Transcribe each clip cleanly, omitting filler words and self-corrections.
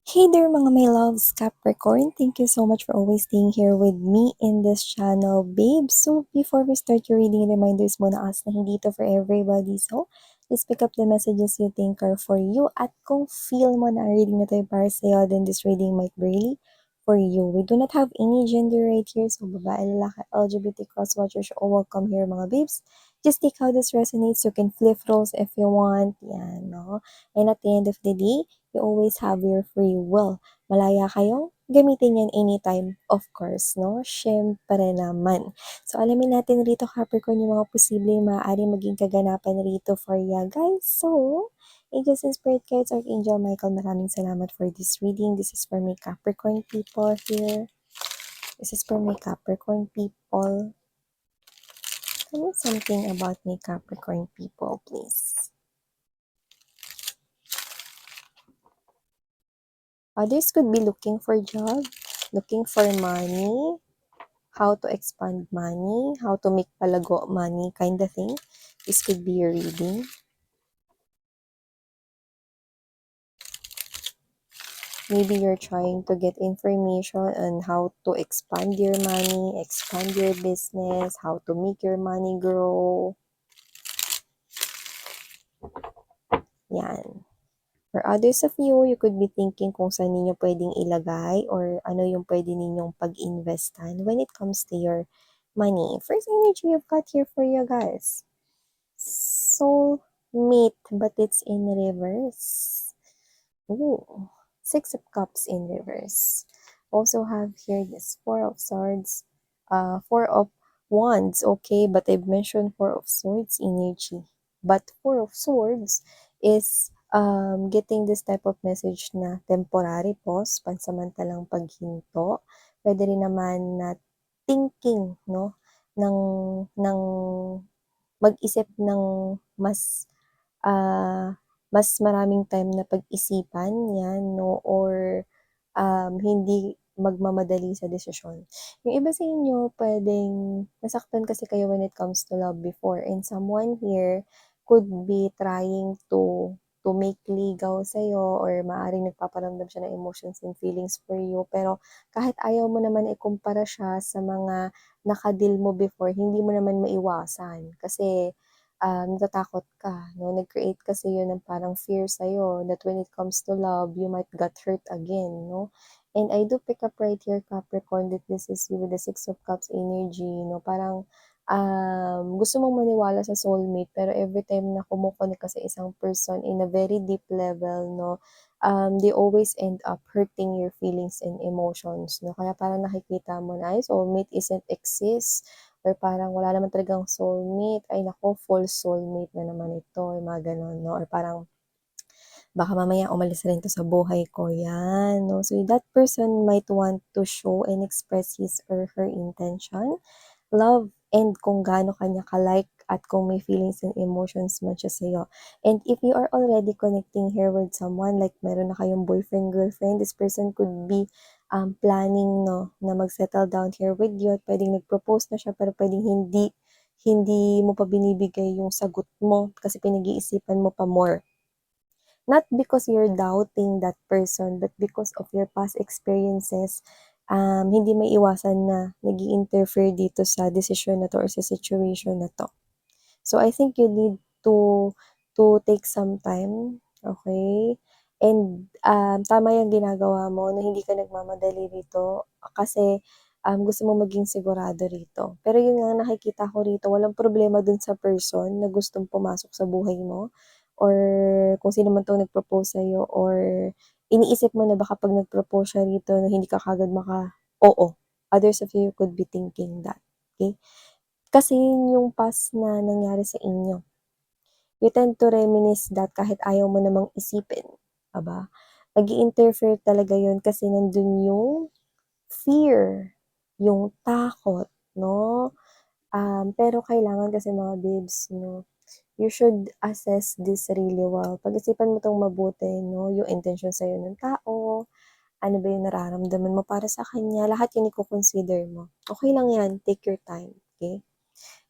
Hey there mga my loves, Capricorn. Thank you so much for always staying here with me in this channel, babe. So before we start your reading, reminders muna us na hindi to for everybody. So please pick up the messages you think are for you. At kung feel mo na ang reading na tayo para sa'yo, then this reading might be really for you. We do not have any gender right here. So babae, lalaki, LGBT, cross-watchers, all welcome here mga babes. Just take how this resonates. You can flip roles if you want. Yan, no? And at the end of the day, you always have your free will. Malaya kayo, gamitin yan anytime, of course, no? Syempre naman. So, alamin natin rito, Capricorn, yung mga posibleng maaari maging kaganapan rito for ya, guys. So, Angels and Spirit Guides, Archangel Michael, maraming salamat for this reading. This is for my Capricorn people here. This is for my Capricorn people. Tell me something about my Capricorn people, please. Others could be looking for job, looking for money, how to expand money, how to make palago money kind of thing. This could be your reading. Maybe you're trying to get information on how to expand your money, expand your business, how to make your money grow. Yan. For others of you, you could be thinking kung saan ninyo pwedeng ilagay or ano yung pwede ninyong pag-investan when it comes to your money. First energy I've got here for you guys. Soulmate, but it's in reverse. Ooh, Six of Cups in reverse. Also have here this Four of Swords, Four of Wands, okay, but I've mentioned Four of Swords energy. But Four of Swords is getting this type of message na temporary pause, pansamantalang paghinto. Pwede rin naman na thinking, no, ng mag-isip ng mas mas maraming time na pag-isipan, yan, no, or hindi magmamadali sa desisyon. Yung iba sa inyo, pwedeng nasaktan kasi kayo when it comes to love before, and someone here could be trying to make ligaw sa'yo, or maaaring nagpaparamdam siya ng emotions and feelings for you, pero kahit ayaw mo naman ikumpara siya sa mga nakadil mo before, hindi mo naman maiwasan. Kasi natatakot ka, no? Nag-create kasi yun ng parang fear sa'yo that when it comes to love, you might get hurt again, no? And I do pick up right here, Capricorn, that this is you with the Six of Cups energy, no? Parang gusto mong maniwala sa soulmate, pero every time na kumukonek ka sa isang person in a very deep level, no? They always end up hurting your feelings and emotions, no? Kaya parang nakikita mo na, ay, soulmate isn't exist, or parang wala naman talagang soulmate, ay nako, false soulmate na naman ito, yung mga ganon, no? Or parang baka mamaya umalis rin to sa buhay ko, yan, no? So that person might want to show and express his or her intention, love, and kung gaano kanya ka-like at kung may feelings and emotions man siya sa'yo. And if you are already connecting here with someone, like meron na kayong boyfriend, girlfriend, this person could be planning, no, na mag-settle down here with you, at pwedeng nag-propose na siya, pero pwedeng hindi mo pa binibigay yung sagot mo kasi pinag-iisipan mo pa more. Not because you're doubting that person, but because of your past experiences, hindi may iwasan na nag-i-interfere dito sa decision na to or sa situation na to. So I think you need to take some time, okay? And tama yung ginagawa mo na hindi ka nagmamadali rito kasi gusto mo maging sigurado rito. Pero yun nga nakikita ko rito, walang problema dun sa person na gustong pumasok sa buhay mo, or kung sino man 'tong nag-propose sa'yo, or iniisip mo na baka 'pag nag-propose siya rito na hindi ka kaagad maka-oo. Others of you could be thinking that, okay? Kasi yun yung past na nangyari sa inyo. You tend to reminisce that kahit ayaw mo namang isipin, 'di ba? Nag-i-interfere talaga yun kasi nandun yung fear, yung takot, 'no? Pero kailangan kasi mga babes, 'no, you should assess this really well. Pag-isipan mo 'tong mabuti, 'no, yung intention sa'yo ng tao, ano ba yung nararamdaman mo para sa kanya, lahat yun iko-consider mo. Okey lang yan, take your time, okay?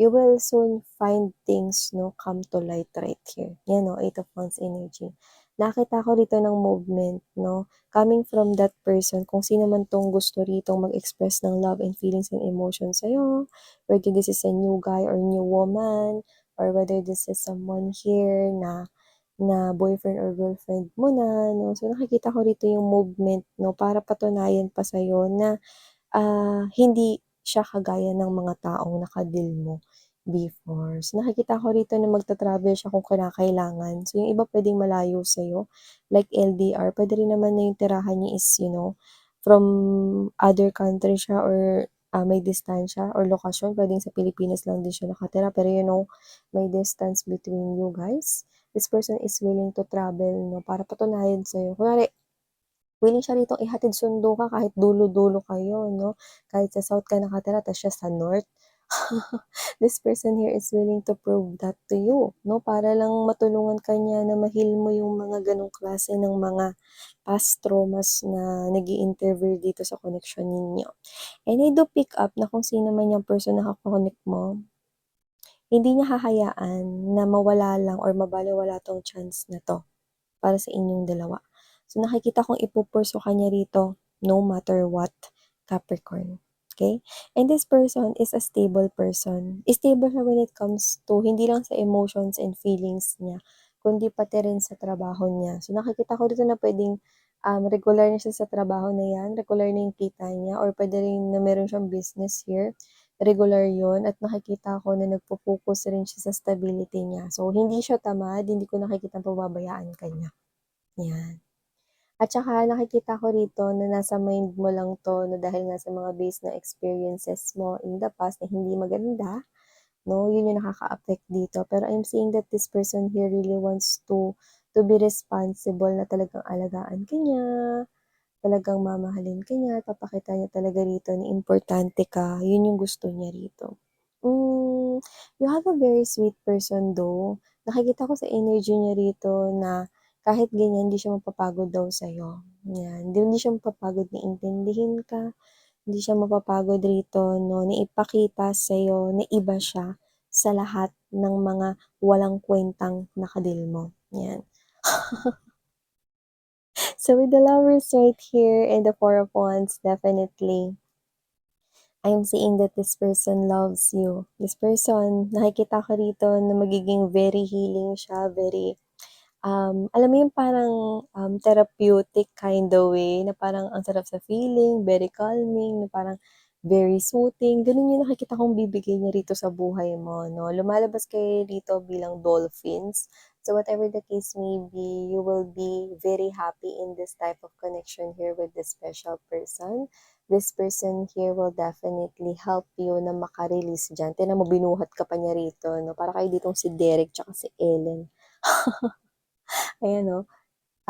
You will soon find things, 'no, come to light right here. Yan, oh, Eight of Wands energy. nakita ko rito ng movement, no? Coming from that person, kung sino man tong gusto rito mag-express ng love and feelings and emotions sa'yo, whether this is a new guy or new woman, or whether this is someone here na boyfriend or girlfriend mo na, no? So, nakikita ko rito yung movement, no? Para patunayan pa sa'yo na hindi siya kagaya ng mga taong naka-deal mo before. So, nakikita ko rito na magta-travel siya kung kinakailangan. So, yung iba puwedeng malayo sa'yo, like LDR. Puwede rin naman na yung tirahan niya is, from other country siya or may distansya or lokasyon. Puwedeng sa Pilipinas lang din siya nakatira, pero may distance between you guys. This person is willing to travel, no, para patunayan sa'yo. Kunwari, willing siya ritong ihatid sundo ka kahit dulo-dulo kayo, no? Kahit sa south ka nakatira ta's siya sa north. This person here is willing to prove that to you, no? Para lang matulungan ka niya na ma-heal mo yung mga ganong klase ng mga past traumas na nag-i-interfere dito sa connection ninyo. And I do pick up na kung sino man yung person na kaka-connect mo, hindi niya hahayaan na mawala lang or mabalewala 'tong chance na 'to para sa inyong dalawa. So, nakikita kong ipupurso ka niya rito no matter what, Capricorn. Okay? And this person is a stable person. Stable siya when it comes to hindi lang sa emotions and feelings niya, kundi pati rin sa trabaho niya. So, nakikita ko dito na pwedeng regular na siya sa trabaho na yan, regular na yung kita niya, or pwede rin na meron siyang business here, regular yon at nakikita ko na nagpo-focus rin siya sa stability niya. So, hindi siya tamad, hindi ko nakikita pababayaan ka niya. Yan. At saka nakikita ko rito na nasa mind mo lang 'to na dahil nga sa mga base na experiences mo in the past na hindi maganda, 'no, yun yung nakaka-affect dito. Pero I'm seeing that this person here really wants to be responsible na talagang alagaan ka niya, talagang mamahalin ka niya, papakita niya talaga rito na importante ka, yun yung gusto niya rito. You have a very sweet person though. Nakikita ko sa energy niya rito na kahit ganyan, hindi siya mapapagod daw sa'yo. Yan, hindi siya mapapagod na intindihin ka, hindi siya mapapagod rito, no, na ipakita sa'yo na iba siya sa lahat ng mga walang kwentang nakadil mo. Yan. So with the lovers right here and the Four of Wands, definitely, I'm seeing that this person loves you. This person, nakikita ko rito na magiging very healing siya, very, alam mo yung parang therapeutic kind of way, na parang ang sarap sa feeling, very calming, na parang very soothing. Ganun yung nakikita kong bibigay niya rito sa buhay mo, no? Lumalabas kayo rito bilang dolphins. So whatever the case may be, you will be very happy in this type of connection here with this special person. This person here will definitely help you na maka-release dyan. Tignan mo, binuhat ka pa niya rito, no? Para kayo ditong si Derek tsaka si Ellen. Ayan, no?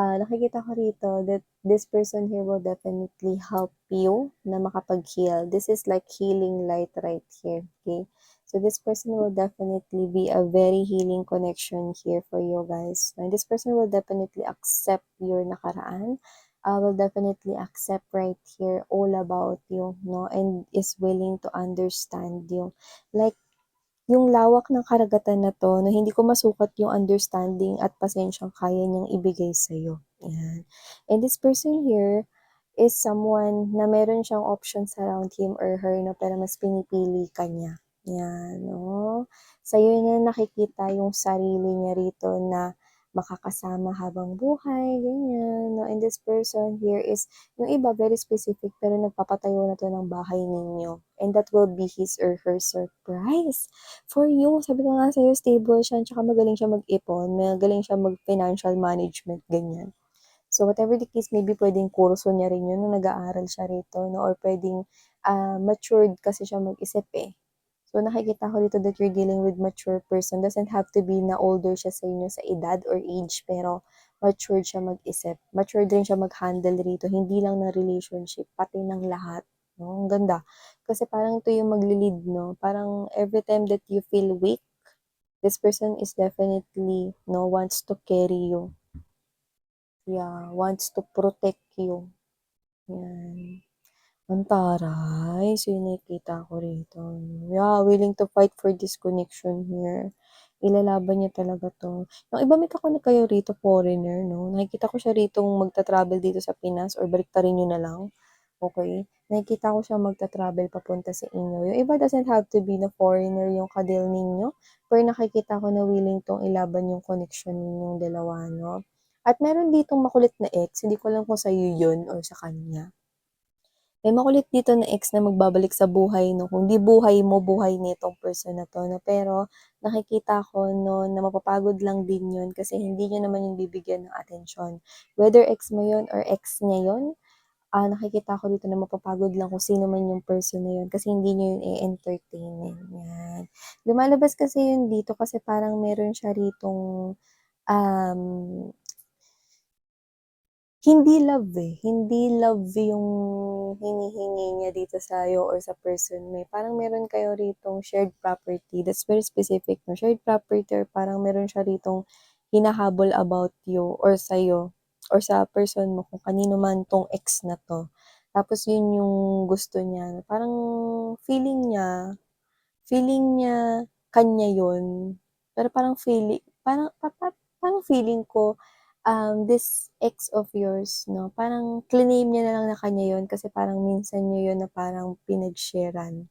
Nakikita ko rito that this person here will definitely help you na makapag-heal. This is like healing light right here, okay? So this person will definitely be a very healing connection here for you guys. And this person will definitely accept your nakaraan, will definitely accept right here all about you, no? And is willing to understand you. Like, yung lawak ng karagatan na 'to na hindi ko masukat yung understanding at pasensyang kaya niyang ibigay sa'yo, yan. And this person here is someone na meron siyang options around him or her 'no, pero mas pinipili ka niya, yan 'no. Sa'yo niya nakikita yung sarili niya rito na makakasama habang buhay, ganyan 'no. And this person here is yung iba very specific pero nagpapatayo na 'to ng bahay ninyo, and that will be his or her surprise for you. Sabi ko nga sa'yo, stable siya, tsaka magaling siya mag-ipon, magaling siya mag-financial management, ganyan. So, whatever the case, maybe pwedeng kurso niya rin yun nung nag-aaral siya rito, no? Or pwedeng matured kasi siya mag-isip eh. So, nakikita ko dito that you're dealing with mature person. Doesn't have to be na older siya sa inyo sa edad or age, pero matured siya mag-isip. Matured rin siya mag-handle rito, hindi lang ng relationship, pati ng lahat. No? Ang ganda. Kasi parang ito yung magli-lead, no? Parang every time that you feel weak, this person is definitely, no, wants to carry you. Yeah, wants to protect you. Yan. Ang taray. So, yung nakikita ko rito. Yeah, willing to fight for this connection here. Ilalaban niya talaga 'to. Yung iba may kakonek kayo rito foreigner 'no, nakikita ko siya ritong magta-travel dito sa Pinas or baliktarin niyo na lang, okey? Nakikita ko siya magta-travel papunta sa inyo. Yung iba doesn't have to be na foreigner yung ka-deal ninyo, pero nakikita ko na willing 'tong ilaban yung connection ninyong dalawa 'no. At meron ditong makulit na ex, hindi ko alam kung sa'yo yun or sa kanya. May makulit dito na ex na magbabalik sa buhay 'no, kung 'di buhay mo, buhay nitong person na 'to 'no. Pero nakikita ko 'no, na mapapagod lang din 'yun kasi hindi niyo naman 'yun bibigyan ng atensyon. Whether ex mo 'yun or ex niya 'yun, nakikita ko dito na mapapagod lang kung sino man yung person na 'yun kasi hindi niyo 'yun e-entertainin, 'yan. Lumalabas kasi 'yun dito kasi parang meron siya ritong, um hindi love yung hinihingi niya dito sa'yo or sa person mo, eh. Parang meron kayo ritong shared property, that's very specific 'no, shared property or parang meron siya ritong hinahabol about you or sa'yo or sa person mo kung kanino man 'tong ex na 'to. Tapos yun yung gusto niya, parang feeling niya feeling niya kanya yun, pero parang parang feeling ko, this ex of yours 'no, parang cliname niya na lang na kanya yun kasi parang minsan niyo yun na parang pinag-share-an.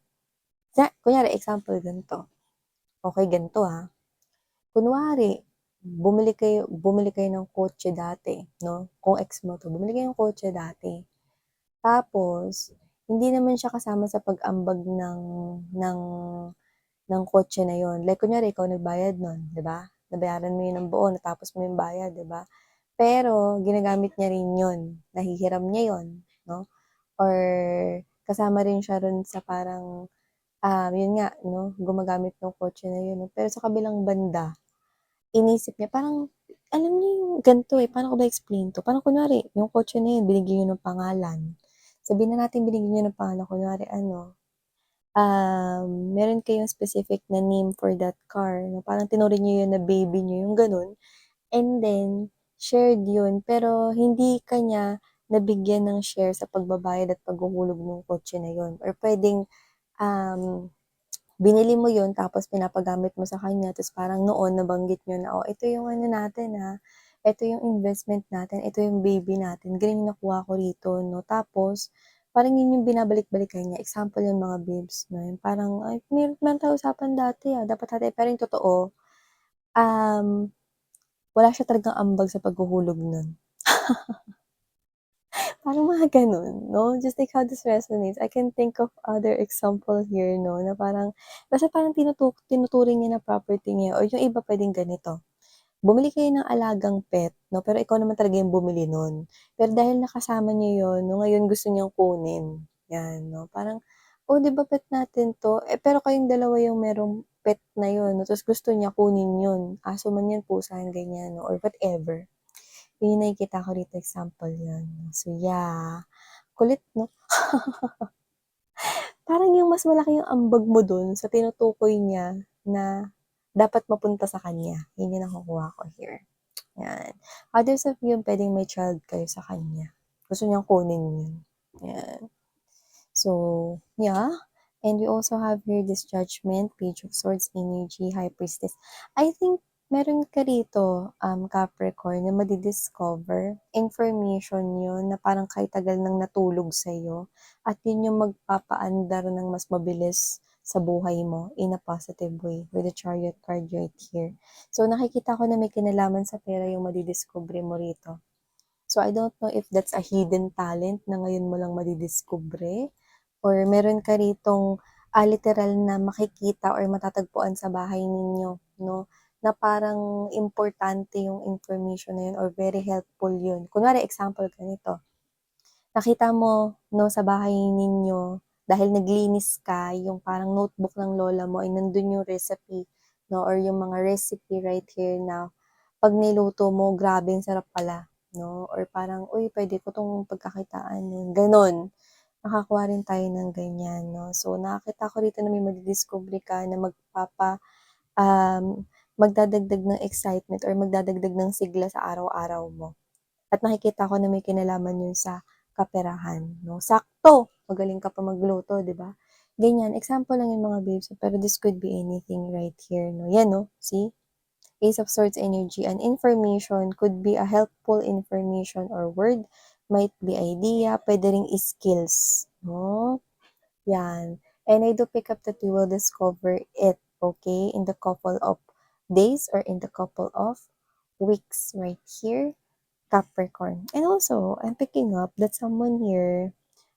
Kunyari example ganito, okey ganito, kunwari bumili kayo ng kotse dati 'no, kung ex mo 'to, bumili kayo ng kotse dati, tapos hindi naman siya kasama sa pag-ambag ng ng kotse na yun. Like kunyari ikaw nagbayad nun, 'di ba? Nabayaran mo yun ng buo, natapos mo yung bayad, 'di ba? Pero ginagamit niya rin yun, nahihiram niya yun, 'no? Or kasama rin siya dun sa parang, yun nga 'no, gumagamit ng kotse na yun 'no. Pero sa kabilang banda, inisip niya parang alam niyo yung ganito, paano ko ba explain 'to? Parang kunwari yung kotse na yun binigyan niyo ng pangalan. Sabihin na natin binigyan niyo ng pangalan, kunwari ano, meron kayong specific na name for that car na parang tinuring niyo yun na baby niyo, yung gano'n. And then, shared yun pero hindi ka niya nabigyan ng share sa pagbabayad at paghuhulog nung kotse na yun or puwedeng, um, binili mo yun tapos pinapagamit mo sa kanya ta's parang noon nabanggit niyo na, "Oh, ito yung ano natin, ito yung investment natin, ito yung baby natin, ganyan yung nakuha ko rito 'no." Tapos parang yun yung binabalik-balikan niya, example yung mga babes 'no, yung parang, "Ay meron tayong usapan dati, dapat natin" pero yung totoo, um, wala siya talagang ambag sa paghuhulog nun. Parang mga gano'n 'no, just like how this resonates, I can think of other example here 'no, na parang basta parang tinuturing niya na property niya or yung iba puwedeng ganito, bumili kayo ng alagang pet 'no, pero ikaw naman talaga yung bumili nun. Pero dahil nakasama niyo yun 'no, ngayon gusto niyang kunin, 'yan 'no. Parang, "Oh, 'di ba pet natin 'to?" Eh, pero kayong dalawa yung merong pet na yun 'no, ta's gusto niya kunin yun, aso man yun, pusa yan, ganyan 'no, or whatever. Yun yung nakikita ko rito, example yun. So yeah, kulit 'no? Parang yung mas malaki yung ambag mo dun sa tinutukoy niya na dapat mapunta sa kanya, yun yung nakukuha ko here, yan. Others of you puwedeng may child kayo sa kanya, gusto niyang kunin yun, yan. So, yeah, and we also have here this Judgment, Page of Swords energy, High Priestess. I think meron ka rito, Capricorn, na madi-discover, information yun na parang kahit tagal nang natulog sa'yo at yun yung magpapaandar ng mas mabilis sa buhay mo in a positive way with the Chariot card right here. So, nakikita ko na may kinalaman sa pera yung madidiscover mo rito. So, I don't know if that's a hidden talent na ngayon mo lang madidiskubre or meron ka ritong, literal na makikita or matatagpuan sa bahay ninyo 'no, na parang importante yung information na yun or very helpful yun. Kunwari example ganito, nakita mo 'no, sa bahay ninyo dahil naglinis ka, yung parang notebook ng lola mo ay nandun yung recipe 'no, or yung mga recipe right here na 'pag niluto mo grabe ang sarap pala 'no, or parang, "Uy, puwede ko 'tong pagkakitaan," yung gano'n. Nakakuha rin tayo ng ganyan 'no. So, nakakita ko rito na may madidiskubre ka na um, magdadagdag ng excitement or magdadagdag ng sigla sa araw-araw mo. At nakikita ko na may kinalaman yun sa kaperahan 'no. Sakto, magaling ka pa magluto, 'di ba? Ganyan, example lang yung mga babes, pero this could be anything right here 'no. Yan 'no, see? Ace of Swords energy, an information could be a helpful information or word, might be idea, pwede ring skills, no? Yan. And I do pick up that we will discover it, okay, in the couple of days or in the couple of weeks right here, Capricorn. And also, I'm picking up that someone here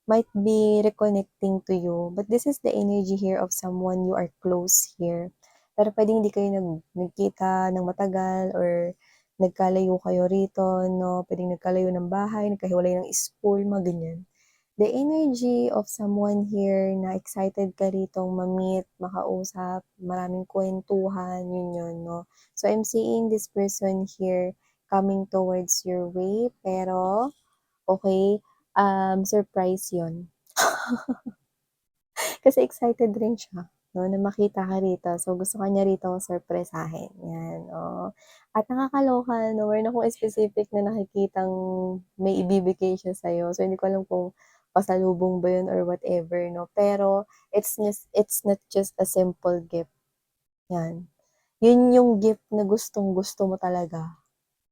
might be reconnecting to you, but this is the energy here of someone you are close here. Pero pwedeng hindi kayo nagkita ng matagal or nagkalayo kayo rito, no? Pwedeng nagkalayo ng bahay, nagkahiwalay ng school, mga ganyan. The energy of someone here na excited ka ritong ma-meet, makausap, maraming kwentuhan, yun, no? So, I'm seeing this person here coming towards your way, pero, okay, surprise yon. Kasi excited rin siya, no, na makita ka rito. So, gusto ka niya rito surpresahin. Yan, oh. At nakakaloka, no, meron akong specific na nakikitang may ibibigay siya sa'yo. So, hindi ko alam kung pasalubong ba yun or whatever, no. Pero, it's not just a simple gift. Yan. Yun yung gift na gustong-gusto mo talaga.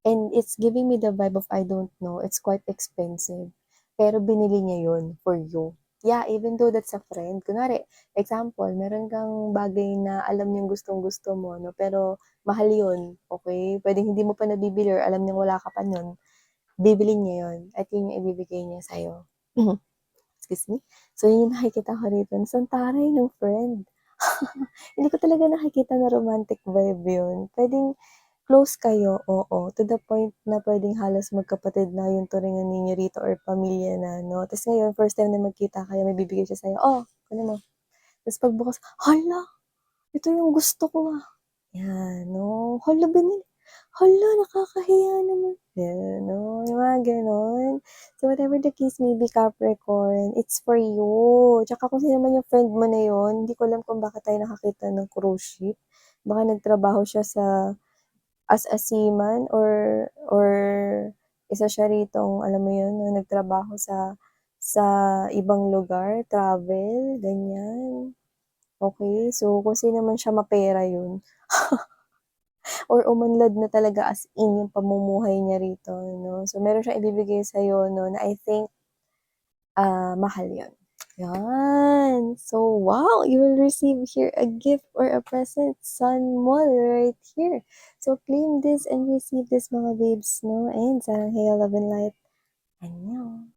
And it's giving me the vibe of, I don't know, it's quite expensive. Pero binili niya yun for you. Yeah, even though that's a friend. Kunwari, example, meron kang bagay na alam niyang gustong-gusto mo, no? Pero mahal yun, okay? Pwedeng hindi mo pa nabibili or alam niyang wala ka pa nun. Bibili niya yun. At yun yung ibibigay niya sa'yo. Excuse me? So, yun yung nakikita ko rito. Santaray ng friend. Hindi ko talaga nakikita na romantic vibe yun. Pwedeng close kayo, oo, to the point na pwedeng halos magkapatid na yung turingan ninyo rito or pamilya na, no? Tapos ngayon, first time na magkita kayo, may bibigay siya sa'yo, oh, ano mo? Tapos pagbukas, hala, ito yung gusto ko ah. Yan, no? Hala, binili. Hala, nakakahiya naman. Yan, no? Yung mga ganon. So, whatever the case may be, Capricorn, it's for you. Tsaka kung sino man yung friend mo na yun, hindi ko alam kung bakit tayo nakakita ng cruise ship. Baka nagtrabaho siya sa as a seaman or isa siya ritong alam mo yun, na nagtrabaho sa ibang lugar, travel, ganyan. Okay, so kung sino man siya mapera yun or umunlad na talaga as in yung pamumuhay niya rito, no? So meron siyang ibibigay sa'yo, no, na I think mahal yun. Yan. So, wow, you will receive here a gift or a present, Sun Mall right here. So, claim this and receive this mga babes, no? And sarang hail, love and light. Annyeong.